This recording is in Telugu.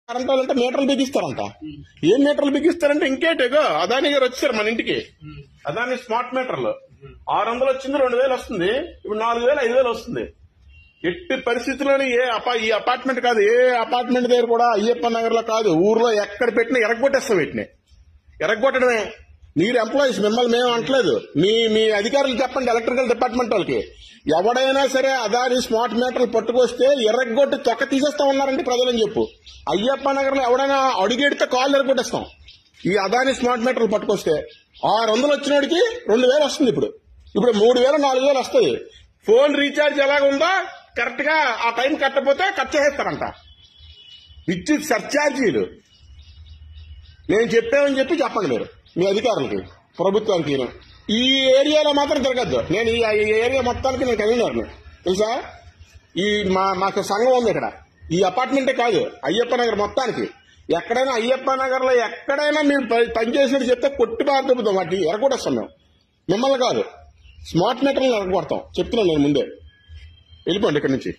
కరెంట్ వాళ్ళంటే మీటర్లు బిగిస్తారంట. ఏం మీటర్లు బిగిస్తారంటే ఇంకేటేగో అదాని గారు వచ్చారు మన ఇంటికి. అదాని స్మార్ట్ మీటర్లు 600 వచ్చింది, 2000 వస్తుంది, ఇప్పుడు 4000 5000 వస్తుంది. ఎట్టి పరిస్థితుల్లోని ఈ అపార్ట్మెంట్ కాదు, ఏ అపార్ట్మెంట్ దగ్గర కూడా అయ్యప్ప నగర్ లో కాదు, ఊర్లో ఎక్కడ పెట్టినా ఎరగొట్టేస్తాం. వీటిని ఎరగొట్టడమే. మీరు ఎంప్లాయీస్, మిమ్మల్ని మేము అంటలేదు, మీ అధికారులు చెప్పండి, ఎలక్ట్రికల్ డిపార్ట్మెంట్ వాళ్ళకి. ఎవడైనా సరే అదాని స్మార్ట్ మీటర్లు పట్టుకొస్తే ఎర్రగొట్టి తొక్క తీసేస్తా ఉన్నారంటే ప్రజలని చెప్పు. అయ్యప్ప నగర్ లో ఎవడైనా అడిగెడితే కాళ్ళు ఎరగొట్టేస్తాం. ఈ అదాని స్మార్ట్ మీటర్లు పట్టుకొస్తే 600 వచ్చినోడికి 2000 వస్తుంది. ఇప్పుడు 3000 4000 వస్తుంది. ఫోన్ రీఛార్జ్ ఎలాగుందో కరెక్ట్ గా ఆ టైం కట్టకపోతే కట్ చేసేస్తారంట. విద్యుత్ సర్ఛార్జీలు నేను చెప్పామని చెప్పండి మీరు మీ అధికారులకి, ప్రభుత్వానికి. ఈ ఏరియాలో మాత్రం తిరగద్దు. నేను ఈ ఏరియా మొత్తానికి నేను కన్వీనర్ని తెలుసా. మాకు సంఘం ఉంది ఇక్కడ. ఈ అపార్ట్మెంటే కాదు, అయ్యప్ప నగర్ మొత్తానికి. ఎక్కడైనా అయ్యప్ప నగర్ లో ఎక్కడైనా మీరు పనిచేసినట్టు చెప్తే కొట్టి బాధపడతాం. వాటి ఎరగొట్టేస్తాం మేము, మిమ్మల్ని కాదు. స్మార్ట్ మీటర్లు ఎరగొడతాం చెప్తున్నాను నేను ముందే. వెళ్ళిపోండి ఇక్కడి నుంచి.